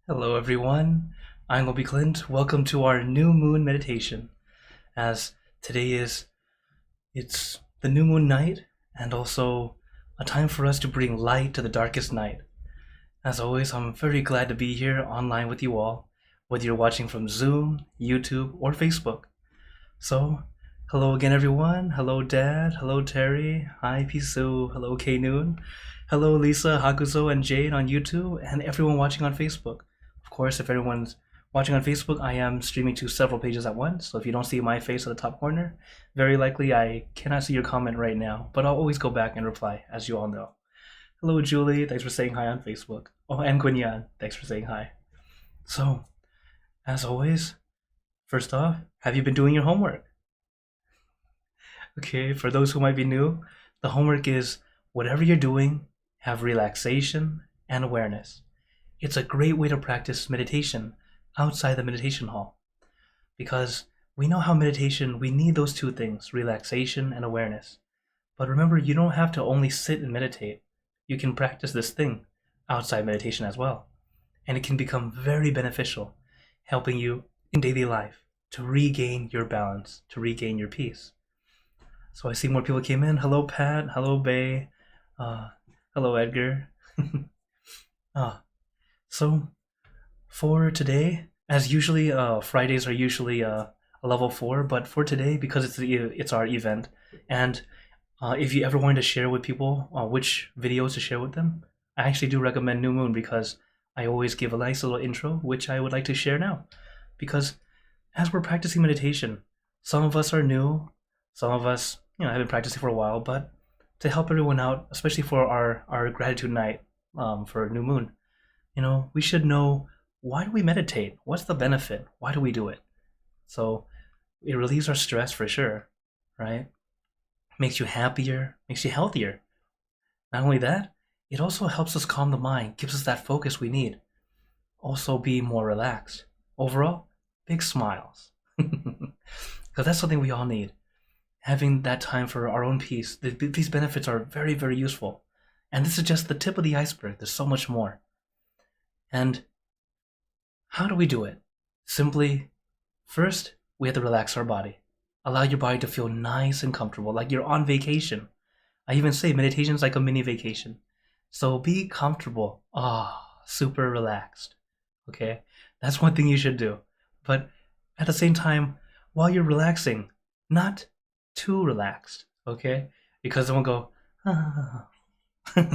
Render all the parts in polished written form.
Hello everyone, I'm Lobby Clint. Welcome to our new moon meditation. As today it's the new moon night and also a time for us to bring light to the darkest night. As always, I'm very glad to be here online with you all, whether you're watching from Zoom, YouTube, or Facebook. So, hello again everyone. Hello Dad, hello Terry, hi Pisu, hello K Noon, hello Lisa, Hakuzo, and Jade on YouTube, and everyone watching on Facebook. Of course, if everyone's watching on Facebook, I am streaming to several pages at once, so if you don't see my face at the top corner, very likely I cannot see your comment right now, but I'll always go back and reply, as you all know. Hello Julie, thanks for saying hi on Facebook. Oh, and Guinyan, thanks for saying hi. So, as always, first off, have you been doing your homework? Okay, for those who might be new, the homework is whatever you're doing, have relaxation and awareness. It's a great way to practice meditation outside the meditation hall because we know how meditation, we need those two things, relaxation and awareness. But remember, you don't have to only sit and meditate. You can practice this thing outside meditation as well. And it can become very beneficial, helping you in daily life to regain your balance, to regain your peace. So I see more people came in. Hello, Pat. Hello, Bay. Hello, Edgar. So for today, as usually, Fridays are usually a level 4, but for today, because it's our event, and if you ever wanted to share with people which videos to share with them, I actually do recommend New Moon because I always give a nice little intro, which I would like to share now. Because as we're practicing meditation, some of us are new, some of us, have been practicing for a while, but to help everyone out, especially for our gratitude night for New Moon, we should know, why do we meditate? What's the benefit? Why do we do it? So it relieves our stress for sure, right? Makes you happier, makes you healthier. Not only that, it also helps us calm the mind, gives us that focus we need. Also be more relaxed. Overall, big smiles. Because that's something we all need. Having that time for our own peace, these benefits are very, very useful. And this is just the tip of the iceberg. There's so much more. And how do we do it? Simply, first, we have to relax our body. Allow your body to feel nice and comfortable, like you're on vacation. I even say meditation is like a mini vacation. So be comfortable. Super relaxed. Okay? That's one thing you should do. But at the same time, while you're relaxing, not too relaxed, okay? Because then we'll go,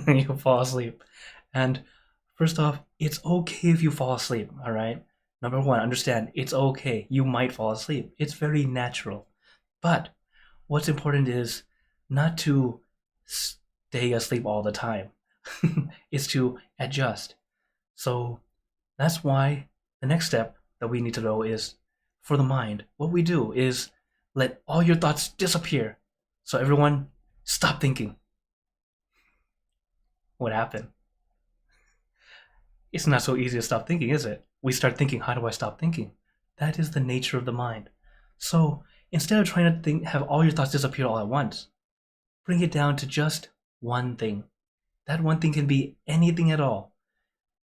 you'll fall asleep. And first off, it's okay if you fall asleep, all right? Number one, understand, it's okay. You might fall asleep. It's very natural. But what's important is not to stay asleep all the time. It's to adjust. So that's why the next step that we need to know is, for the mind, what we do is let all your thoughts disappear. So everyone, stop thinking. What happened? It's not so easy to stop thinking, is it? We start thinking, how do I stop thinking? That is the nature of the mind. So instead of trying to have all your thoughts disappear all at once, bring it down to just one thing. That one thing can be anything at all.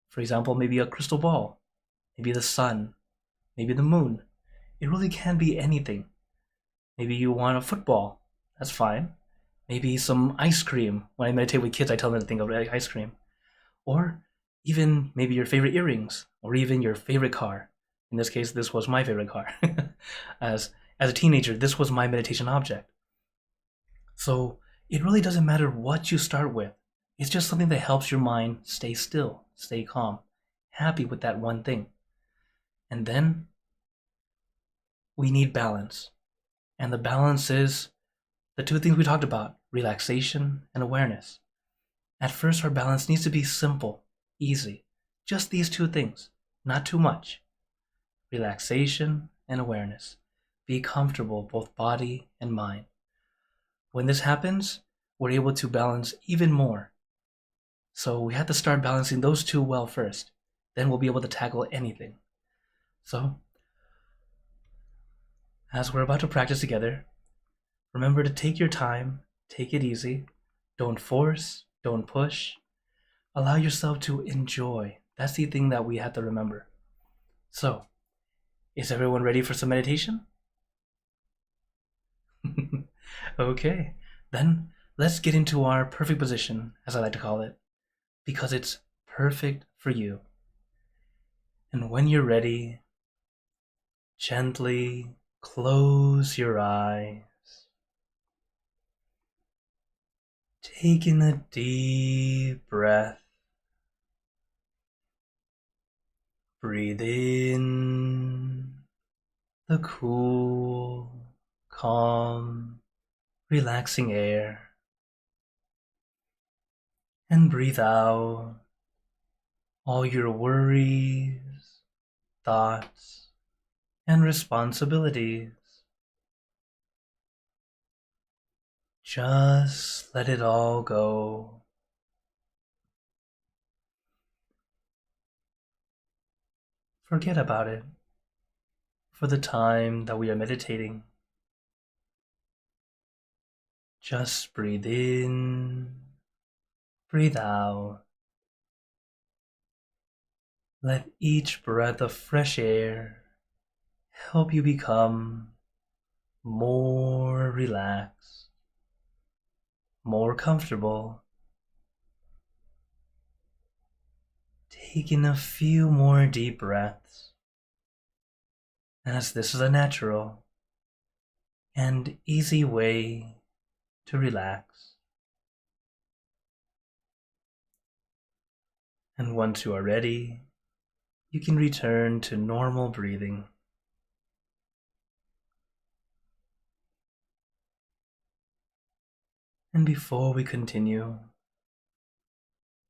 For example, maybe a crystal ball, maybe the sun, maybe the moon. It really can be anything. Maybe you want a football. That's fine. Maybe some ice cream. When I meditate with kids, I tell them to think of ice cream. Or even maybe your favorite earrings, or even your favorite car. In this case, this was my favorite car. As a teenager, this was my meditation object. So it really doesn't matter what you start with. It's just something that helps your mind stay still, stay calm, happy with that one thing. And then we need balance. And the balance is the two things we talked about, relaxation and awareness. At first, our balance needs to be simple, easy. Just these two things, not too much. Relaxation and awareness. Be comfortable, both body and mind. When this happens, we're able to balance even more. So we have to start balancing those two well first. Then we'll be able to tackle anything. So, as we're about to practice together, remember to take your time, take it easy. Don't force, don't push. Allow yourself to enjoy That's the thing that we have to remember. So, is everyone ready for some meditation? Okay, then let's get into our perfect position, as I like to call it, because it's perfect for you. And when you're ready, gently close your eyes. Take in a deep breath. Breathe in the cool, calm, relaxing air. And breathe out all your worries, thoughts, and responsibilities. Just let it all go. Forget about it for the time that we are meditating. Just breathe in, breathe out. Let each breath of fresh air help you become more relaxed, more comfortable. Take in a few more deep breaths, as this is a natural and easy way to relax. And once you are ready, you can return to normal breathing. And before we continue,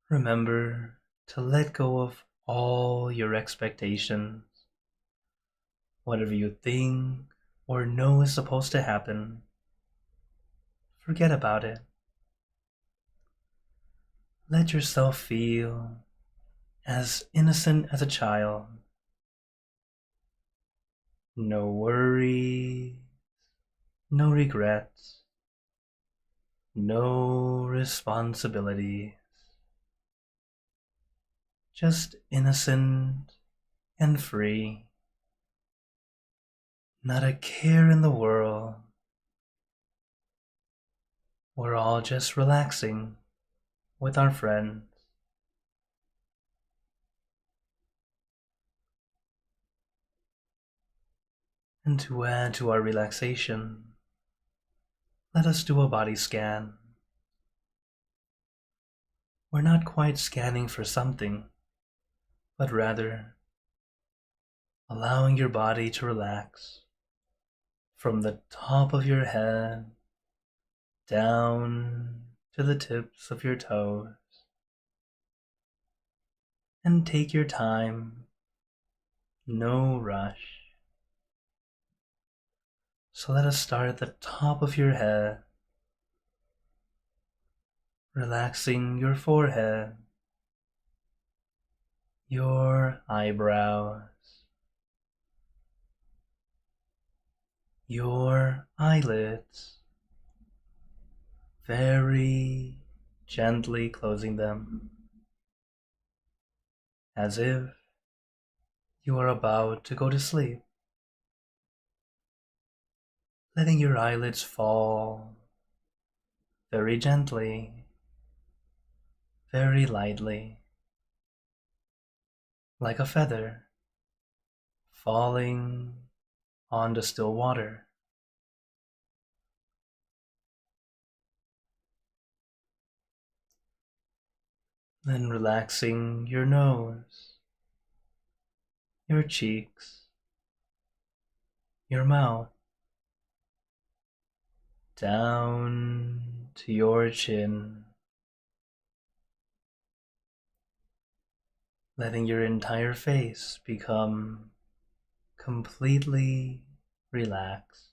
remember to let go of all your expectations. Whatever you think or know is supposed to happen, forget about it. Let yourself feel as innocent as a child. No worries, no regrets, no responsibilities. Just innocent and free. Not a care in the world. We're all just relaxing with our friends. And to add to our relaxation, let us do a body scan. We're not quite scanning for something, but rather allowing your body to relax from the top of your head down to the tips of your toes. And take your time, no rush. So let us start at the top of your head, relaxing your forehead, your eyebrows, your eyelids, very gently closing them, as if you are about to go to sleep. Letting your eyelids fall very gently, very lightly, like a feather falling on the still water. Then relaxing your nose, your cheeks, your mouth, down to your chin. Letting your entire face become completely relaxed.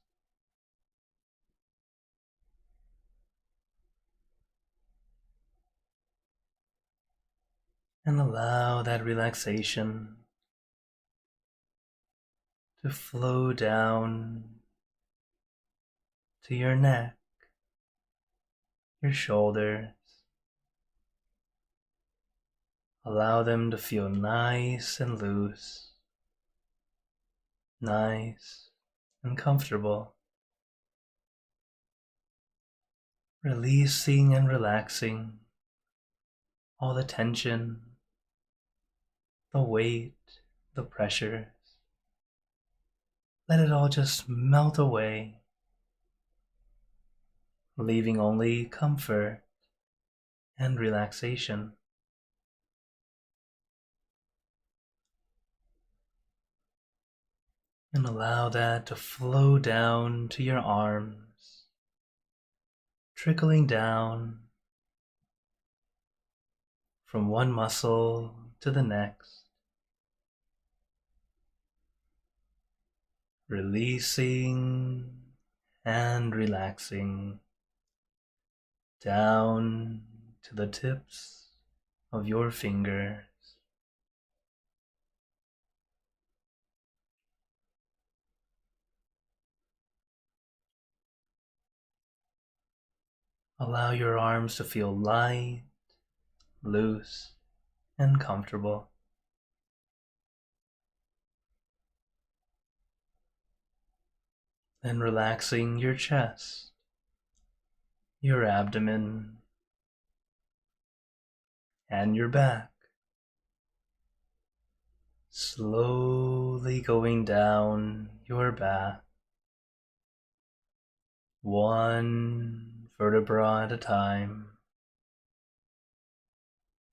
And allow that relaxation to flow down to your neck, your shoulders, Allow them to feel nice and loose, nice and comfortable. Releasing and relaxing all the tension, the weight, the pressures. Let it all just melt away, leaving only comfort and relaxation. And allow that to flow down to your arms, trickling down from one muscle to the next, releasing and relaxing down to the tips of your fingers. Allow your arms to feel light, loose, and comfortable. Then relaxing your chest, your abdomen, and your back. Slowly going down your back, one vertebra at a time.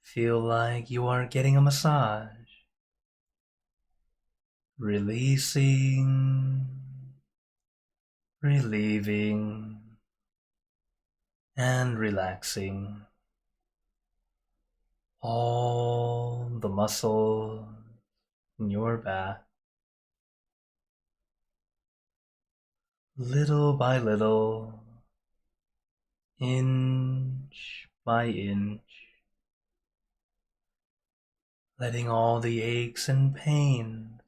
Feel like you are getting a massage, releasing, relieving, and relaxing all the muscles in your back. Little by little, inch by inch, letting all the aches and pains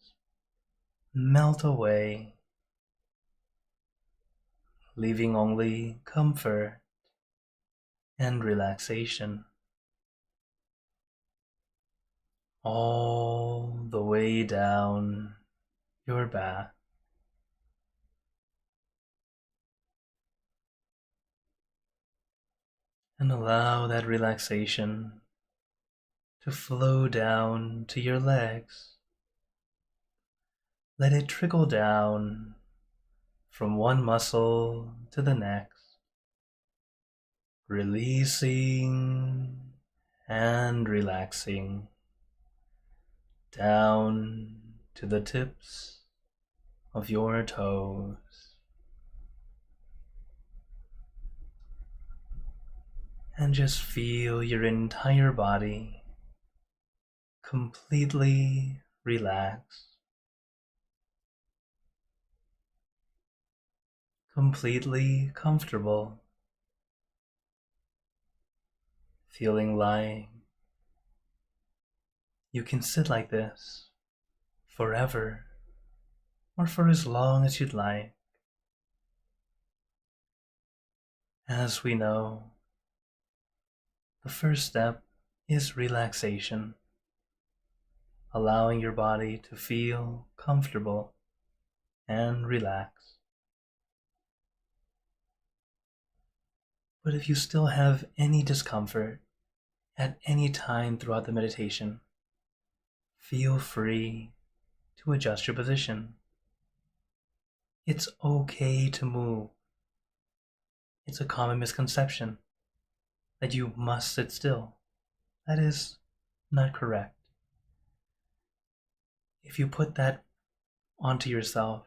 melt away, leaving only comfort and relaxation. All the way down your back. And allow that relaxation to flow down to your legs. Let it trickle down from one muscle to the next, releasing and relaxing down to the tips of your toes. And just feel your entire body completely relaxed, completely comfortable, feeling like you can sit like this forever or for as long as you'd like. As we know, the first step is relaxation, allowing your body to feel comfortable and relaxed. But if you still have any discomfort at any time throughout the meditation, feel free to adjust your position. It's okay to move. It's a common misconception that you must sit still. That is not correct. If you put that onto yourself,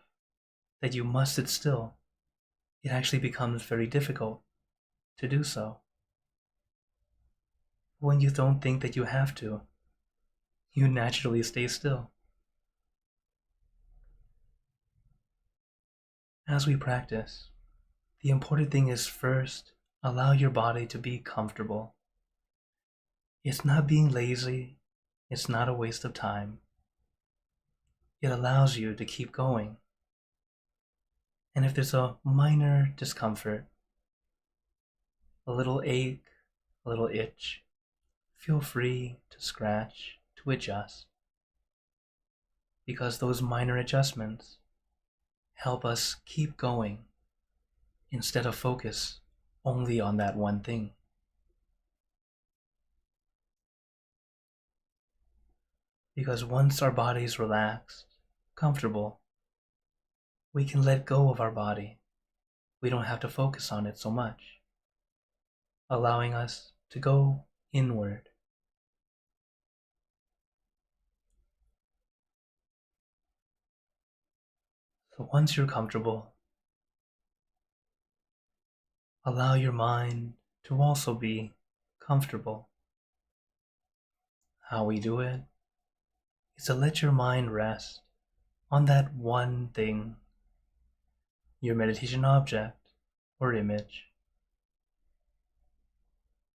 that you must sit still, it actually becomes very difficult to do so. When you don't think that you have to, you naturally stay still. As we practice, the important thing is first, allow your body to be comfortable. It's not being lazy. It's not a waste of time. It allows you to keep going. And if there's a minor discomfort, a little ache, a little itch, feel free to scratch, to adjust, because those minor adjustments help us keep going instead of focus only on that one thing. Because once our body is relaxed, comfortable, we can let go of our body. We don't have to focus on it so much, allowing us to go inward. So once you're comfortable, allow your mind to also be comfortable. How we do it is to let your mind rest on that one thing, your meditation object or image.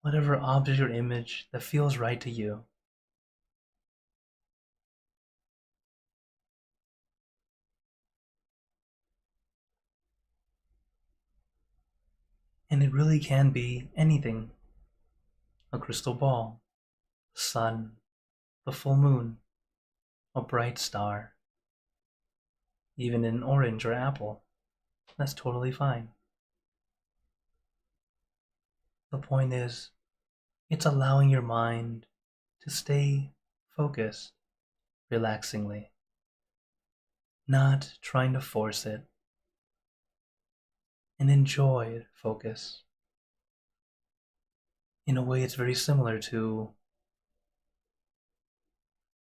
Whatever object or image that feels right to you. And it really can be anything. A crystal ball, the sun, the full moon, a bright star, even an orange or apple. That's totally fine. The point is, it's allowing your mind to stay focused relaxingly, not trying to force it, and enjoy focus. In a way, it's very similar to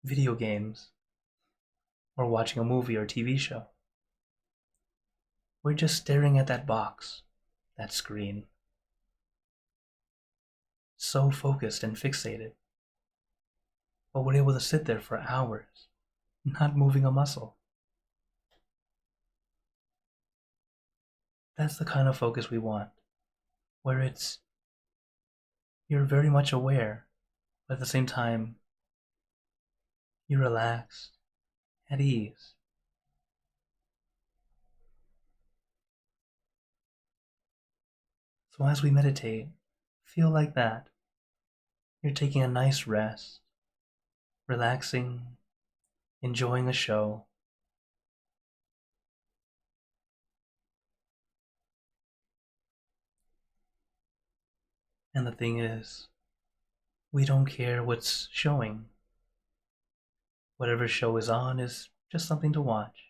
video games or watching a movie or TV show. We're just staring at that box, that screen, so focused and fixated, but we're able to sit there for hours, not moving a muscle. That's the kind of focus we want, where you're very much aware, but at the same time, you're relaxed, at ease. So as we meditate, feel like that. You're taking a nice rest, relaxing, enjoying a show. And the thing is, we don't care what's showing. Whatever show is on is just something to watch.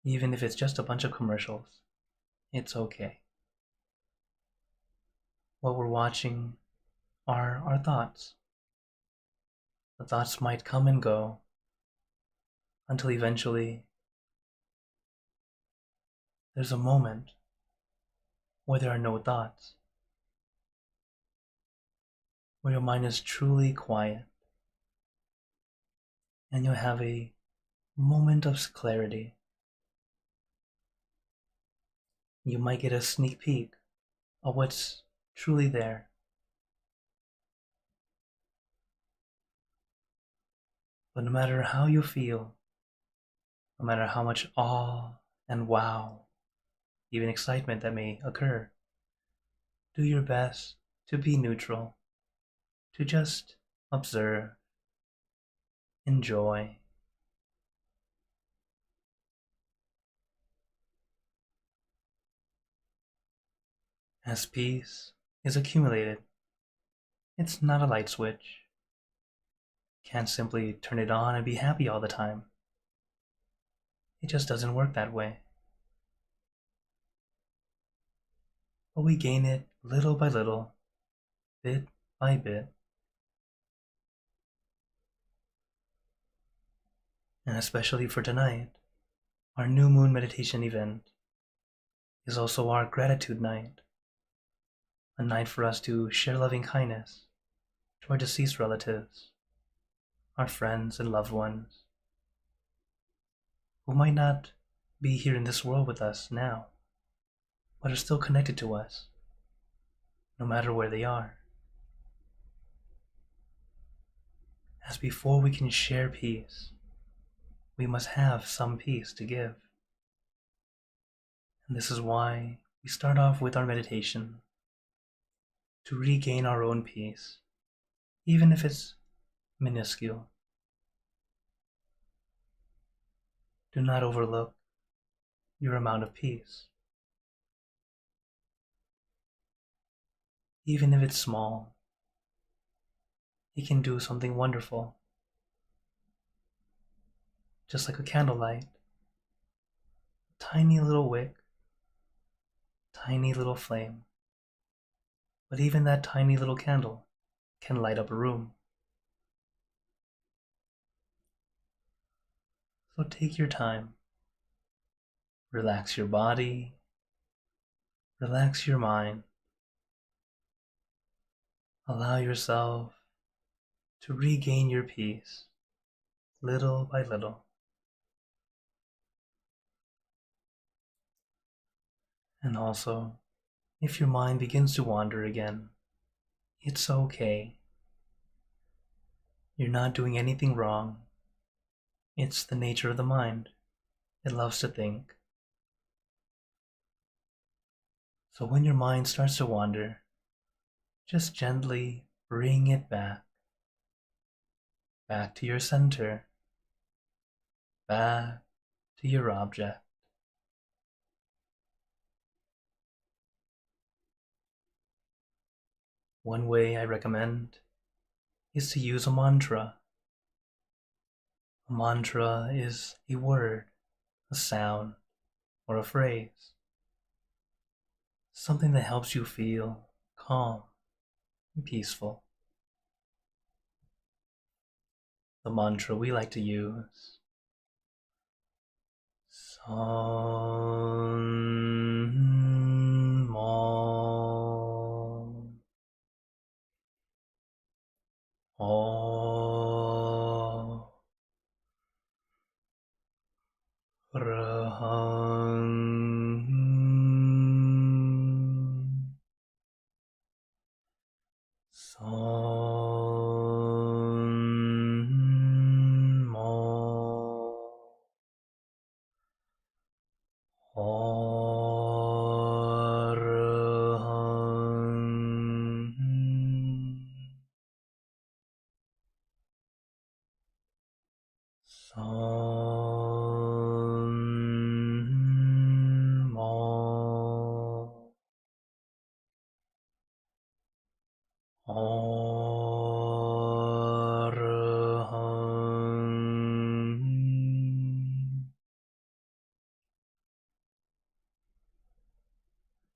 Even if it's just a bunch of commercials, it's okay. What we're watching are our thoughts. The thoughts might come and go until eventually there's a moment where there are no thoughts, where your mind is truly quiet, and you'll have a moment of clarity. You might get a sneak peek of what's truly there. But no matter how you feel, no matter how much awe and wow, even excitement that may occur, do your best to be neutral, to just observe, enjoy. As peace is accumulated, it's not a light switch. Can't simply turn it on and be happy all the time. It just doesn't work that way. But we gain it little by little, bit by bit. And especially for tonight, our new moon meditation event is also our gratitude night. A night for us to share loving kindness to our deceased relatives, our friends and loved ones, who might not be here in this world with us now, but are still connected to us, no matter where they are. As before we can share peace, we must have some peace to give. And this is why we start off with our meditation, to regain our own peace, even if it's minuscule. Do not overlook your amount of peace. Even if it's small, it can do something wonderful. Just like a candlelight, tiny little wick, tiny little flame. But even that tiny little candle can light up a room. So take your time. Relax your body. Relax your mind. Allow yourself to regain your peace little by little. And also, if your mind begins to wander again, it's okay. You're not doing anything wrong. It's the nature of the mind. It loves to think. So when your mind starts to wander, just gently bring it back to your center, back to your object. One way I recommend is to use a mantra. A mantra is a word, a sound, or a phrase. Something that helps you feel calm and peaceful. The mantra we like to use: San Mo O Rahang San Mo Arahang San Mo Arahang.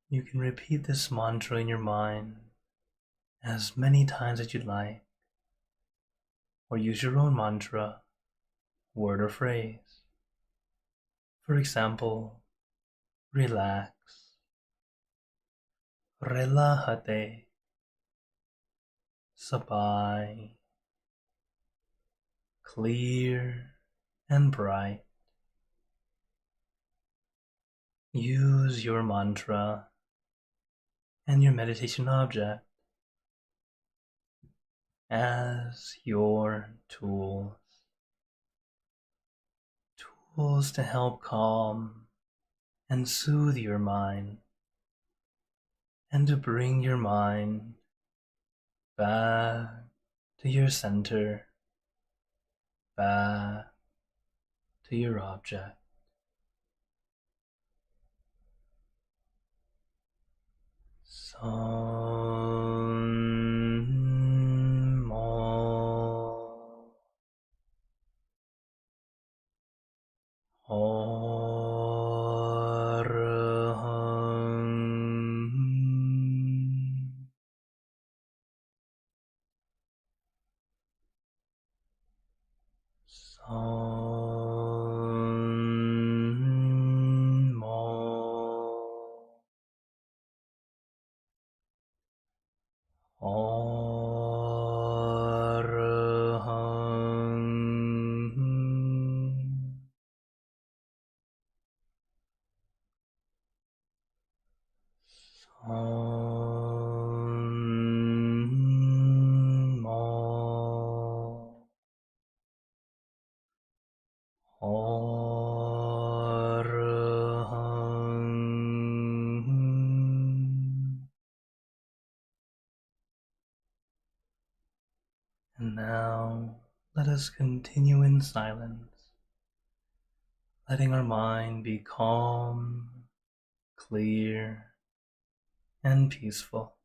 You can repeat this mantra in your mind as many times as you'd like, or use your own mantra, word or phrase. For example, relax, relájate, sabay, clear and bright. Use your mantra and your meditation object as your tools to help calm and soothe your mind, and to bring your mind back to your center, back to your object. San Mo Arahang San Mo Arahang San Mo Arahang Now, let us continue in silence, letting our mind be calm, clear, and peaceful.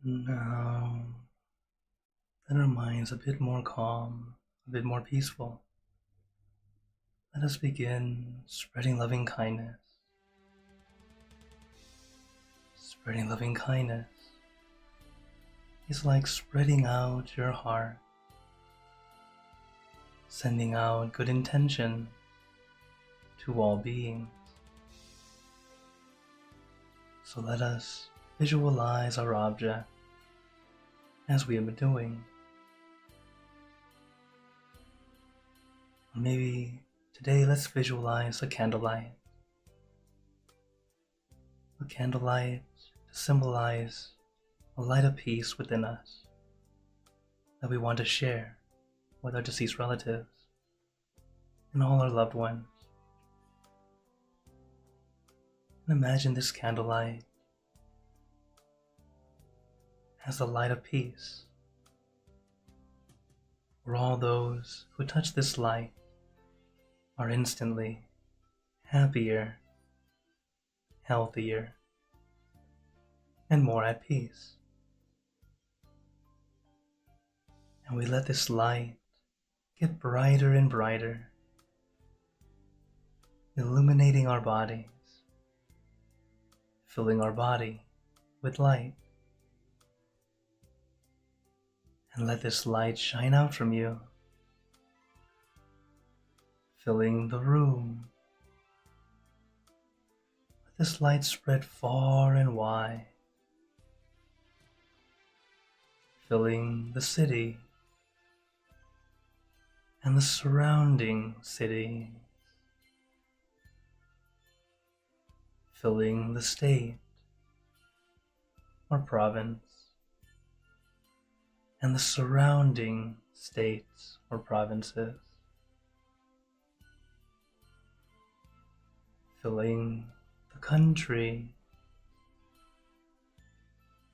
Now that our mind's a bit more calm, a bit more peaceful, let us begin spreading loving kindness. Spreading loving kindness is like spreading out your heart, sending out good intention to all beings. So let us visualize our object as we have been doing. Or maybe today let's visualize a candlelight. A candlelight to symbolize a light of peace within us that we want to share with our deceased relatives and all our loved ones. And imagine this candlelight as the light of peace, where all those who touch this light are instantly happier, healthier, and more at peace. And we let this light get brighter and brighter, illuminating our bodies, filling our body with light. And let this light shine out from you, filling the room. Let this light spread far and wide, filling the city and the surrounding city, filling the state or province and the surrounding states or provinces, filling the country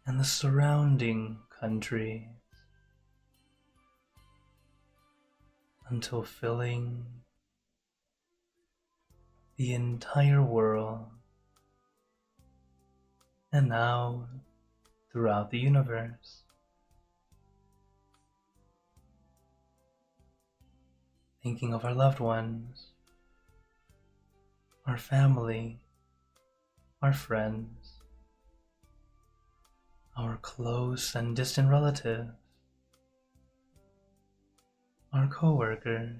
and the surrounding countries, until filling the entire world, and now throughout the universe. Thinking of our loved ones, our family, our friends, our close and distant relatives, our co-workers,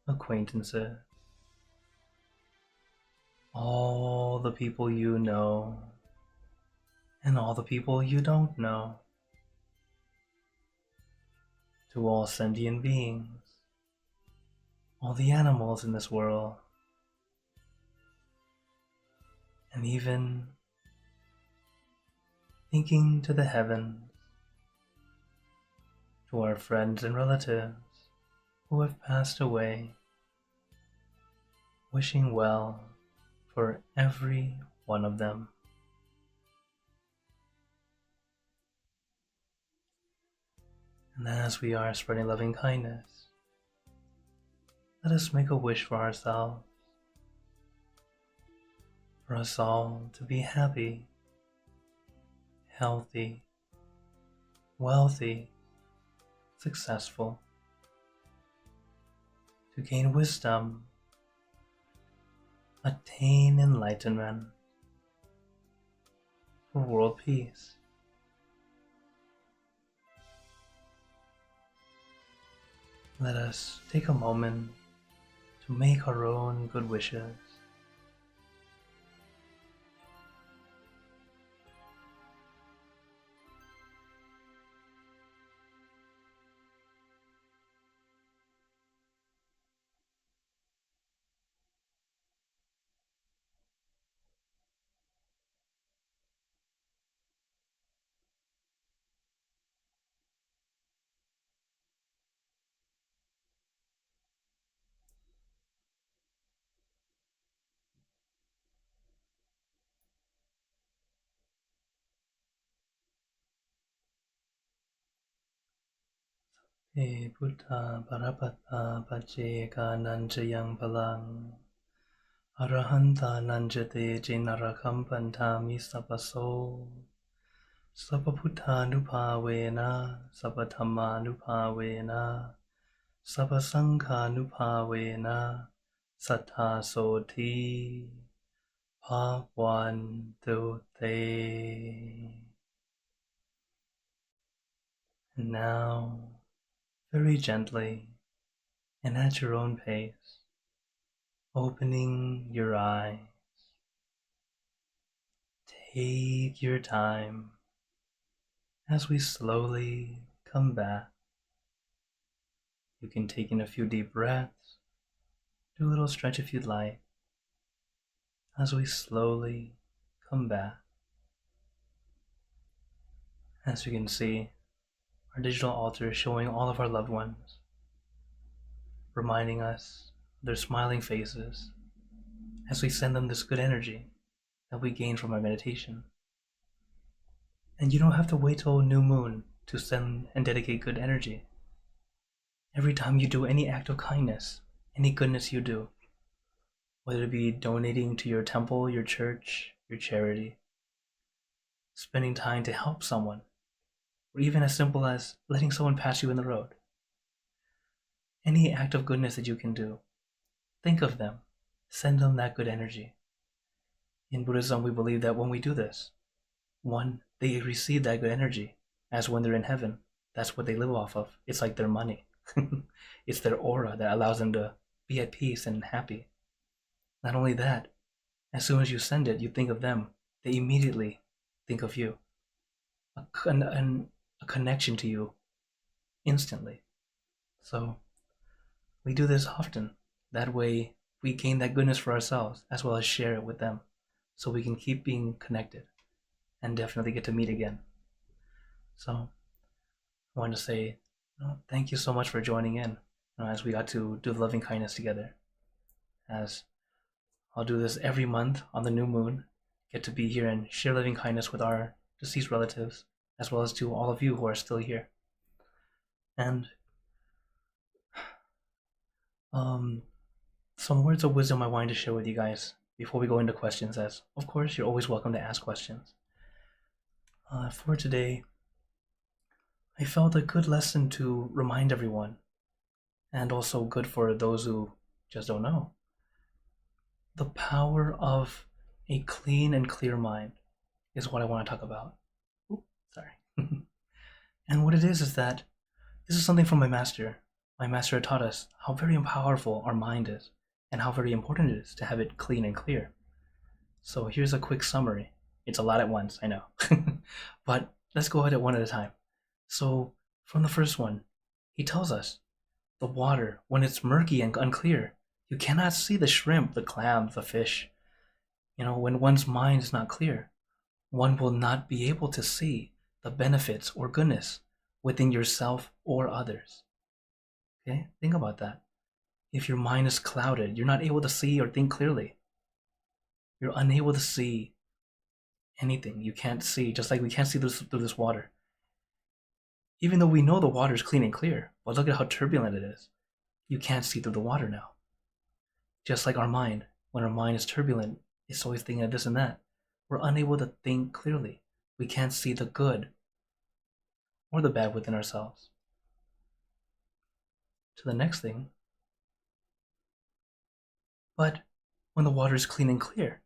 acquaintances, all the people you know, and all the people you don't know, to all sentient beings, all the animals in this world, and even thinking to the heavens, to our friends and relatives who have passed away, wishing well for every one of them. And as we are spreading loving kindness, let us make a wish for ourselves, for us all to be happy, healthy, wealthy, successful, to gain wisdom, attain enlightenment, for world peace. Let us take a moment to make our own good wishes. Buddha Parapata Pacheka Nanjayang Palang Arahanta Nanjate Jinarakampantam Isapaso Sappaputtanupavena, sappathammanupavena, sappasanghanupavena, sattasoti bhavantu te. And now, very gently and at your own pace, opening your eyes, take your time as we slowly come back. You can take in a few deep breaths, do a little stretch if you'd like, as we slowly come back. As you can see, our digital altar is showing all of our loved ones, reminding us of their smiling faces as we send them this good energy that we gain from our meditation. And you don't have to wait till new moon to send and dedicate good energy. Every time you do any act of kindness, any goodness you do, whether it be donating to your temple, your church, your charity, spending time to help someone, or even as simple as letting someone pass you in the road. Any act of goodness that you can do, think of them, send them that good energy. In Buddhism, we believe that when we do this, one, they receive that good energy, as when they're in heaven, that's what they live off of. It's like their money. It's their aura that allows them to be at peace and happy. Not only that, as soon as you send it, you think of them, they immediately think of you. A connection to you instantly. So we do this often. That way we gain that goodness for ourselves as well as share it with them, so we can keep being connected and definitely get to meet again. So I want to say thank you so much for joining in as we got to do the loving kindness together. As I'll do this every month on the new moon, get to be here and share loving kindness with our deceased relatives, as well as to all of you who are still here. And some words of wisdom I wanted to share with you guys before we go into questions, as of course you're always welcome to ask questions. For today, I felt a good lesson to remind everyone, and also good for those who just don't know, the power of a clean and clear mind is what I want to talk about. Oops, sorry. And what it is that this is something from my master. My master taught us how very powerful our mind is and how very important it is to have it clean and clear. So here's a quick summary. It's a lot at once, I know. But let's go at it one at a time. So from the first one, he tells us the water, when it's murky and unclear, you cannot see the shrimp, the clam, the fish. When one's mind is not clear, one will not be able to see the benefits or goodness within yourself or others. Okay, think about that. If your mind is clouded, you're not able to see or think clearly. You're unable to see anything. You can't see, just like we can't see through this water. Even though we know the water is clean and clear, but look at how turbulent it is. You can't see through the water now. Just like our mind, when our mind is turbulent, it's always thinking of this and that. We're unable to think clearly. We can't see the good or the bad within ourselves. To the next thing. But when the water is clean and clear,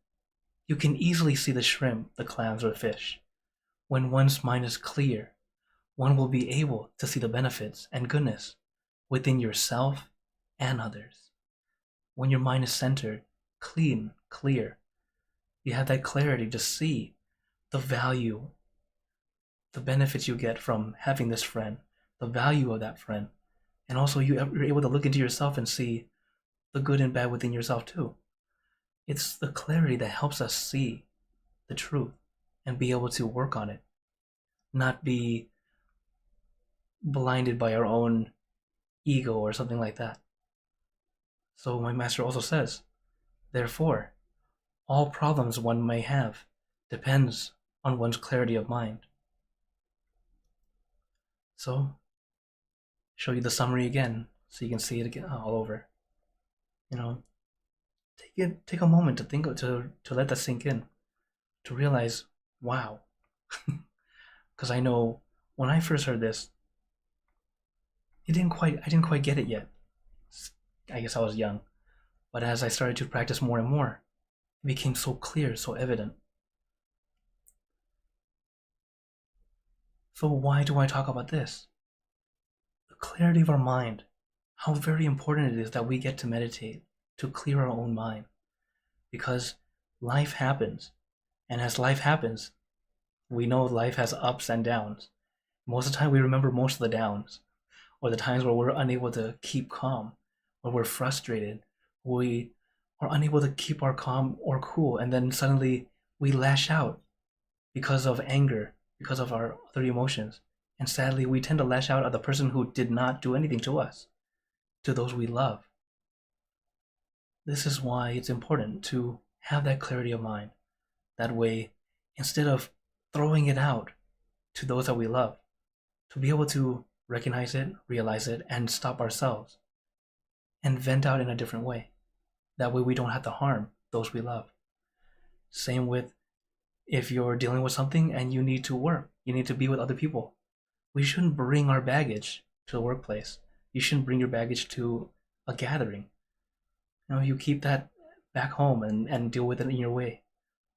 you can easily see the shrimp, the clams, or the fish. When one's mind is clear, one will be able to see the benefits and goodness within yourself and others. When your mind is centered, clean, clear, you have that clarity to see the value, the benefits you get from having this friend, the value of that friend, and also you're able to look into yourself and see the good and bad within yourself too. It's the clarity that helps us see the truth and be able to work on it, not be blinded by our own ego or something like that. So my master also says, therefore, all problems one may have depends on one's clarity of mind. So, show you the summary again so you can see it again all over. Take a moment to think to let that sink in, to realize, wow, Because I know when I first heard this, I didn't quite get it yet. I guess I was young. But as I started to practice more and more, it became so clear, so evident. So why do I talk about this? The clarity of our mind. How very important it is that we get to meditate, to clear our own mind. Because life happens. And as life happens, we know life has ups and downs. Most of the time we remember most of the downs, or the times where we're unable to keep calm, where we're frustrated, we are unable to keep our calm or cool, and then suddenly we lash out because of anger, because of our other emotions. And sadly, we tend to lash out at the person who did not do anything to us, to those we love. This is why it's important to have that clarity of mind. That way, instead of throwing it out to those that we love, to be able to recognize it, realize it, and stop ourselves, and vent out in a different way. That way we don't have to harm those we love. Same with if you're dealing with something and you need to work, you need to be with other people. We shouldn't bring our baggage to the workplace. You shouldn't bring your baggage to a gathering. You keep that back home and deal with it in your way.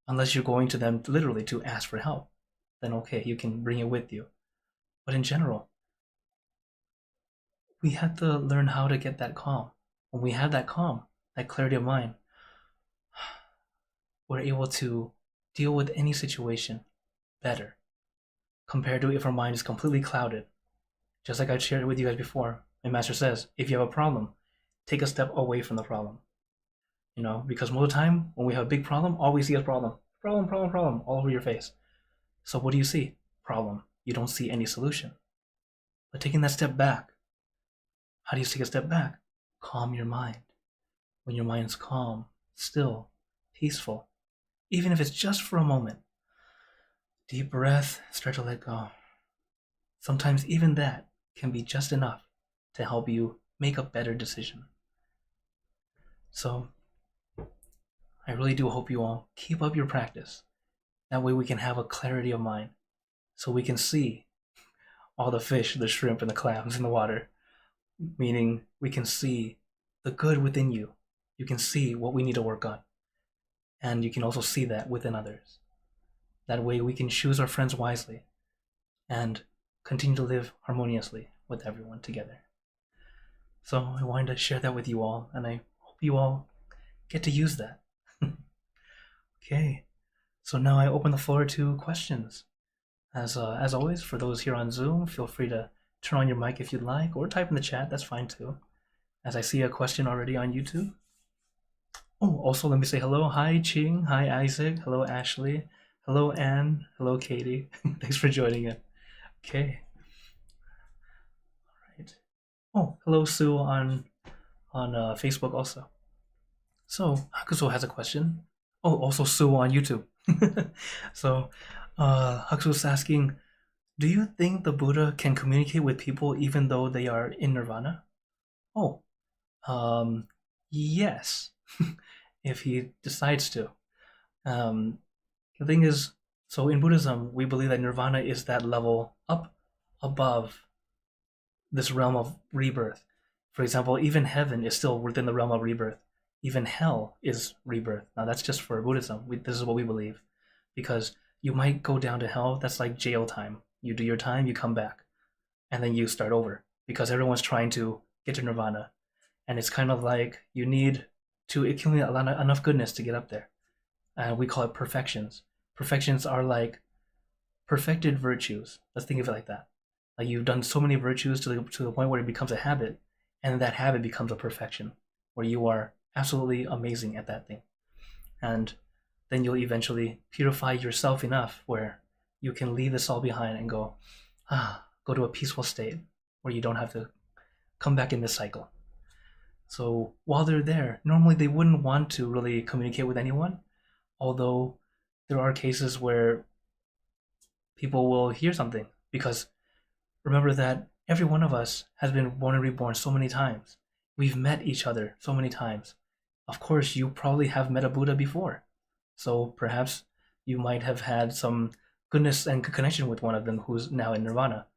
Unless you're going to them literally to ask for help, then okay, you can bring it with you. But in general, we have to learn how to get that calm. When we have that calm, that clarity of mind, we're able to deal with any situation better compared to if our mind is completely clouded. Just like I shared with you guys before, my master says, if you have a problem, take a step away from the problem. Because most of the time, when we have a big problem, all we see is problem, all over your face. So what do you see? Problem. You don't see any solution. But taking that step back, how do you take a step back? Calm your mind. When your mind is calm, still, peaceful, even if it's just for a moment, deep breath, start to let go. Sometimes even that can be just enough to help you make a better decision. So, I really do hope you all keep up your practice. That way we can have a clarity of mind, so we can see all the fish, the shrimp, and the clams in the water. Meaning we can see the good within you. You can see what we need to work on. And you can also see that within others. That way we can choose our friends wisely and continue to live harmoniously with everyone together. So I wanted to share that with you all, and I hope you all get to use that. Okay, so now I open the floor to questions. As always, for those here on Zoom, feel free to turn on your mic if you'd like, or type in the chat, that's fine too. As I see a question already on YouTube. Oh, also let me say hello. Hi, Ching. Hi, Isaac. Hello, Ashley. Hello, Anne. Hello, Katie. Thanks for joining in. Okay. All right. Oh, hello, Sue on Facebook also. So, Hakuso has a question. Oh, also Sue on YouTube. So, Hakuso's asking, do you think the Buddha can communicate with people even though they are in nirvana? Oh, yes, if he decides to. The thing is, so in Buddhism, we believe that nirvana is that level up above this realm of rebirth. For example, even heaven is still within the realm of rebirth. Even hell is rebirth. Now that's just for Buddhism. This is what we believe. Because you might go down to hell, that's like jail time. You do your time, you come back, and then you start over. Because everyone's trying to get to nirvana. And it's kind of like you need to accumulate enough goodness to get up there. We call it perfections. Perfections are like perfected virtues. Let's think of it like that. Like you've done so many virtues to the point where it becomes a habit, and that habit becomes a perfection, where you are absolutely amazing at that thing. And then you'll eventually purify yourself enough where you can leave this all behind and go to a peaceful state where you don't have to come back in this cycle. So while they're there, normally they wouldn't want to really communicate with anyone, although there are cases where people will hear something, because remember that every one of us has been born and reborn so many times. We've met each other so many times. Of course, you probably have met a Buddha before. So perhaps you might have had some goodness and connection with one of them who's now in nirvana,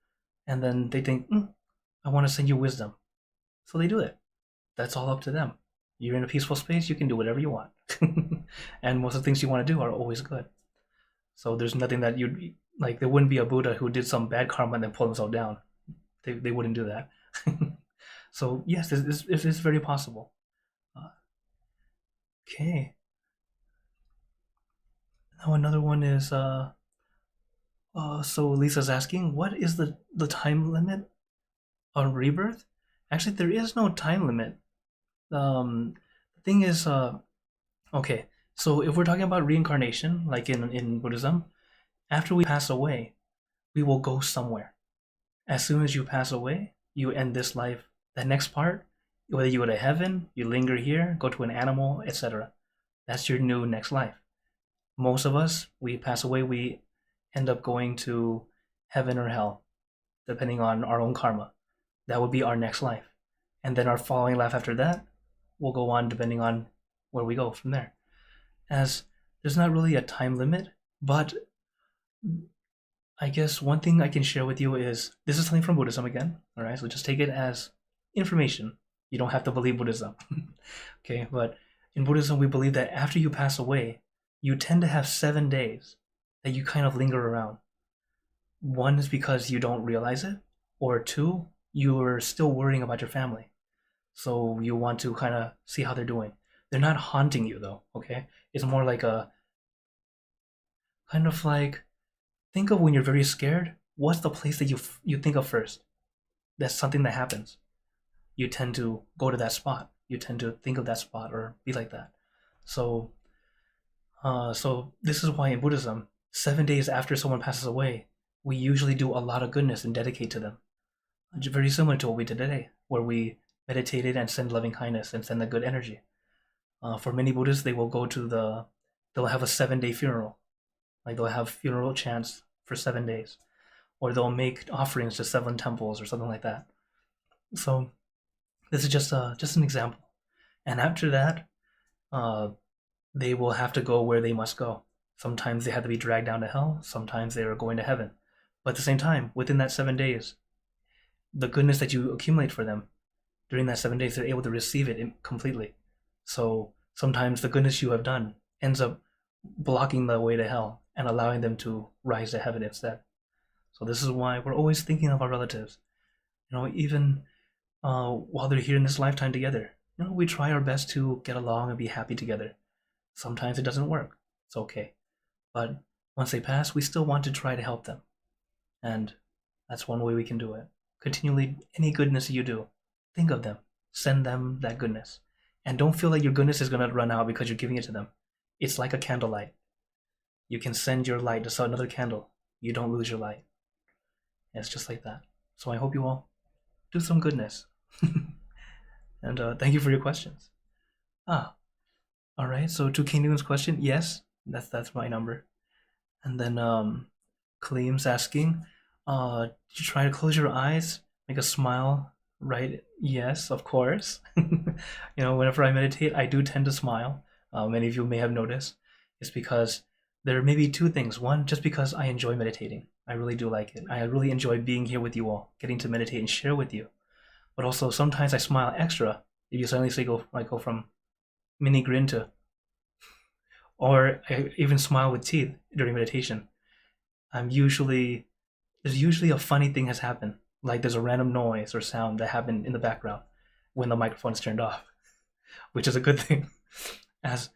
and then they think, I want to send you wisdom, so they do it. That's all up to them. You're in a peaceful space, you can do whatever you want. And most of the things you want to do are always good. So there's nothing that you'd like. There wouldn't be a Buddha who did some bad karma and then pulled himself down. They wouldn't do that. So yes, it is very possible. Okay. Now another one is so Lisa's asking, what is the time limit on rebirth? Actually, there is no time limit. The thing is, okay. So if we're talking about reincarnation, like in Buddhism, after we pass away, we will go somewhere. As soon as you pass away, you end this life. That next part, whether you go to heaven, you linger here, go to an animal, etc. That's your new next life. Most of us, we pass away, we end up going to heaven or hell, depending on our own karma. That would be our next life. And then our following life after that will go on depending on where we go from there. As there's not really a time limit, but I guess one thing I can share with you is, this is something from Buddhism again, all right? So just take it as information. You don't have to believe Buddhism. Okay, but in Buddhism, we believe that after you pass away, you tend to have 7 days that you kind of linger around. One is because you don't realize it, or two, you're still worrying about your family. So you want to kind of see how they're doing. They're not haunting you though, okay? It's more like a kind of like, think of when you're very scared, what's the place that you think of first? That's something that happens. You tend to go to that spot. You tend to think of that spot or be like that. So this is why in Buddhism, 7 days after someone passes away, we usually do a lot of goodness and dedicate to them. Very similar to what we did today, where we meditated and send loving kindness and send the good energy. For many Buddhists, they'll have a 7-day funeral. Like they'll have funeral chants for 7 days, or they'll make offerings to 7 temples or something like that. So this is just an example. And after that, they will have to go where they must go. Sometimes they have to be dragged down to hell. Sometimes they are going to heaven. But at the same time, within that 7 days, the goodness that you accumulate for them during that 7 days, they're able to receive it completely. So sometimes the goodness you have done ends up blocking the way to hell and allowing them to rise to heaven instead. So this is why we're always thinking of our relatives. Even while they're here in this lifetime together, we try our best to get along and be happy together. Sometimes it doesn't work. It's okay. But once they pass, we still want to try to help them. And that's one way we can do it. Continually, any goodness you do, think of them. Send them that goodness. And don't feel like your goodness is going to run out because you're giving it to them. It's like a candlelight. You can send your light to another candle. You don't lose your light. And it's just like that. So I hope you all do some goodness. And thank you for your questions. All right. So to King Newton's question, yes, that's my number. And then Kaleem's asking, did you try to close your eyes, make a smile, right? Yes, of course. Whenever I meditate, I do tend to smile. Many of you may have noticed. It's because there may be 2 things. One, just because I enjoy meditating. I really do like it. I really enjoy being here with you all, getting to meditate and share with you. But also sometimes I smile extra if you suddenly say go from mini grin to, or I even smile with teeth during meditation. There's usually a funny thing has happened. Like there's a random noise or sound that happened in the background when the microphone is turned off, which is a good thing. As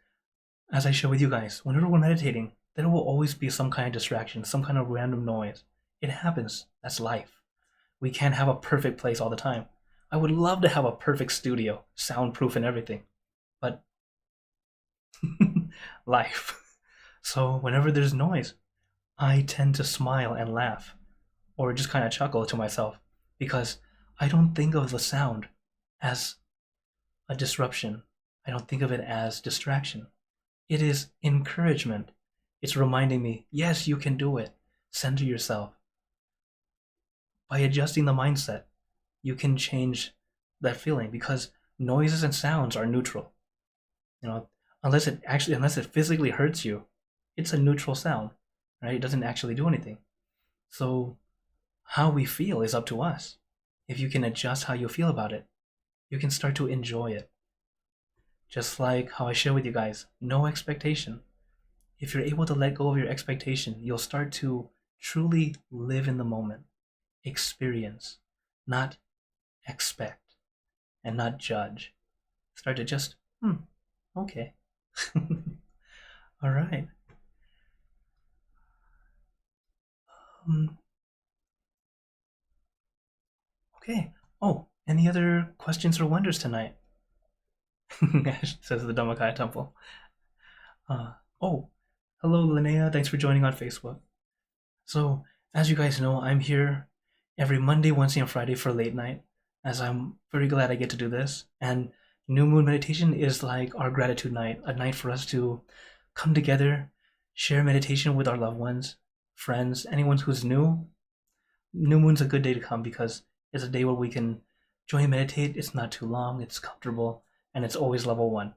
I share with you guys, whenever we're meditating, there will always be some kind of distraction, some kind of random noise. It happens. That's life. We can't have a perfect place all the time. I would love to have a perfect studio, soundproof and everything, but life. So whenever there's noise, I tend to smile and laugh, or just kind of chuckle to myself, because I don't think of the sound as a disruption. I don't think of it as distraction. It is encouragement. It's reminding me, yes, you can do it. Center yourself. By adjusting the mindset, you can change that feeling, because noises and sounds are neutral. Unless it physically hurts you, it's a neutral sound. right? It doesn't actually do anything. So how we feel is up to us. If you can adjust how you feel about it, you can start to enjoy it. Just like how I share with you guys, no expectation. If you're able to let go of your expectation, you'll start to truly live in the moment, experience, not expect, and not judge. Start to just, okay. All right. Okay. Oh, any other questions or wonders tonight? Says the Dhammakaya Temple. Oh, hello, Linnea. Thanks for joining on Facebook. So, as you guys know, I'm here every Monday, Wednesday, and Friday for late night, as I'm very glad I get to do this. And New Moon Meditation is like our gratitude night, a night for us to come together, share meditation with our loved ones, friends, anyone who's new. New Moon's a good day to come because it's a day where we can join and meditate. It's not too long, it's comfortable, and it's always level 1.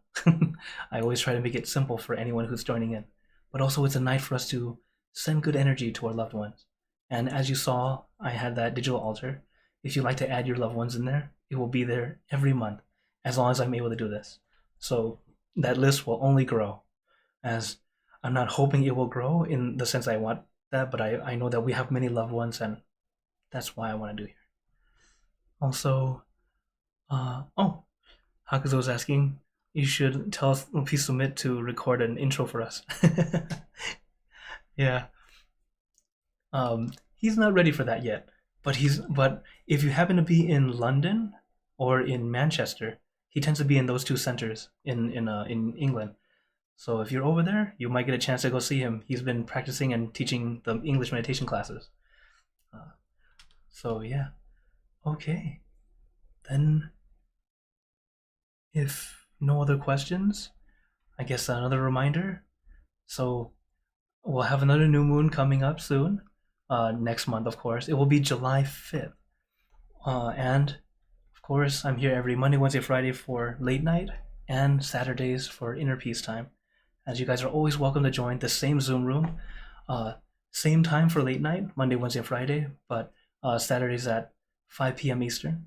I always try to make it simple for anyone who's joining in. But also it's a night for us to send good energy to our loved ones. And as you saw, I had that digital altar. If you'd like to add your loved ones in there, it will be there every month, as long as I'm able to do this. So that list will only grow, as I'm not hoping it will grow in the sense I want that, but I know that we have many loved ones, and that's why I want to do here. Also, Hakuzo was asking, you should tell us, please submit to record an intro for us. Yeah. He's not ready for that yet, but if you happen to be in London or in Manchester, he tends to be in those two centers in England. So if you're over there, you might get a chance to go see him. He's been practicing and teaching the English meditation classes. So yeah, okay. Then, if no other questions, I guess another reminder. So we'll have another new moon coming up soon. Next month, of course. It will be July 5th. And, of course, I'm here every Monday, Wednesday, Friday for late night, and Saturdays for inner peace time. As you guys are always welcome to join the same Zoom room. Same time for late night, Monday, Wednesday, Friday, but Saturdays at 5 p.m. Eastern,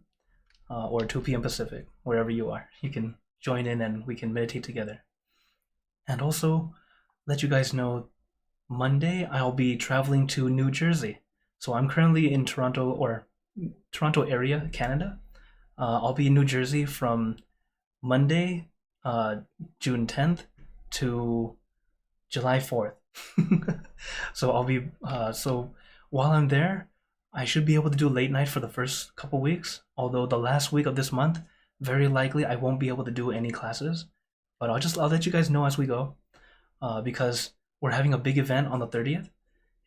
or 2 p.m. Pacific, wherever you are. You can join in and we can meditate together. And also, let you guys know, Monday I'll be traveling to New Jersey. So I'm currently in Toronto area, Canada. I'll be in New Jersey from Monday, June 10th to July 4th. So I'll be so while I'm there, I should be able to do late night for the first couple weeks, although the last week of this month, very likely I won't be able to do any classes. But I'll let you guys know as we go, because we're having a big event on the 30th,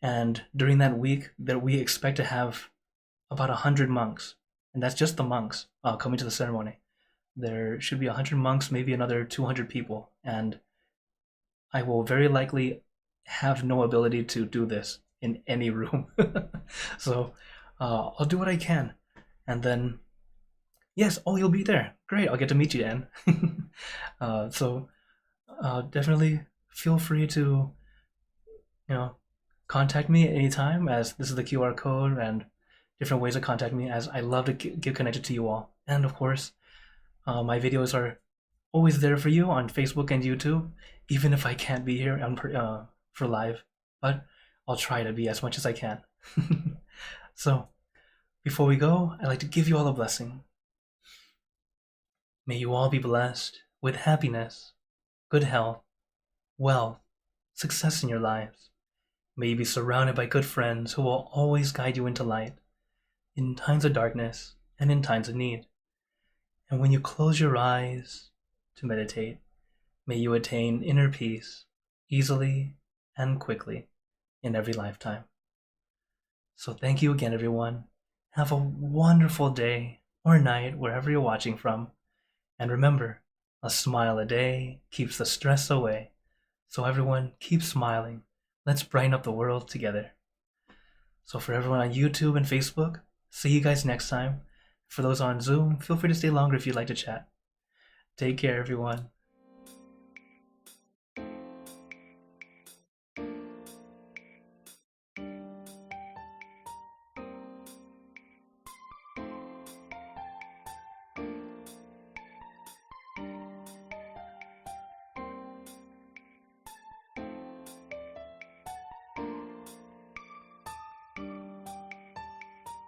and during that week that we expect to have about 100 monks, and that's just the monks coming to the ceremony. There should be 100 monks, maybe another 200 people, and I will very likely have no ability to do this in any room. So I'll do what I can, and then yes, you'll be there. Great, I'll get to meet you, Anne. So definitely feel free to contact me anytime, as this is the QR code and different ways to contact me, as I love to get connected to you all. And of course, my videos are always there for you on Facebook and YouTube, even if I can't be here for live, but I'll try to be as much as I can. So before we go, I'd like to give you all a blessing. May you all be blessed with happiness, good health, wealth, success in your lives. May you be surrounded by good friends who will always guide you into light, in times of darkness and in times of need. And when you close your eyes to meditate, may you attain inner peace easily and quickly in every lifetime. So thank you again, everyone. Have a wonderful day or night wherever you're watching from. And remember, a smile a day keeps the stress away. So everyone, keep smiling. Let's brighten up the world together. So for everyone on YouTube and Facebook, see you guys next time. For those on Zoom, feel free to stay longer if you'd like to chat. Take care, everyone.